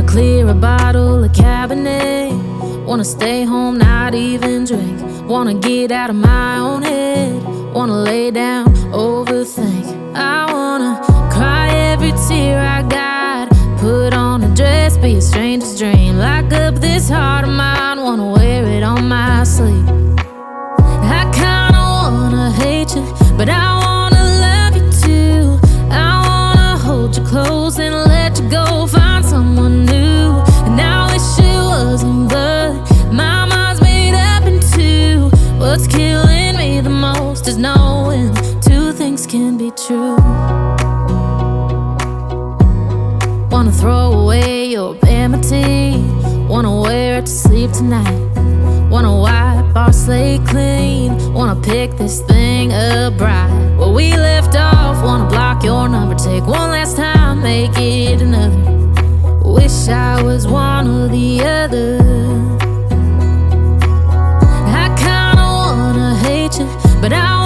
clear a bottle of Cabernet. Wanna stay home, not even drink. Wanna get out of my own head. Wanna lay down, overthink. I wanna cry every tear I got. Put on a dress, be a stranger's dream. Lock up this heart of mine, wanna wear it on my sleeve. I kinda wanna hate you, but I wanna love you too. I wanna hold you close and let you go, find someone new. And I wish it wasn't, but my mind's made up in two. What's killing me the most is knowing two things can be true. Wanna throw away your vanity. Wanna wear it to sleep tonight. Wanna wipe our slate clean. Wanna pick this thing up right where we left off. Wanna block your number, take one last time, make it another. Wish I was one or the other. I kinda wanna hate you, but I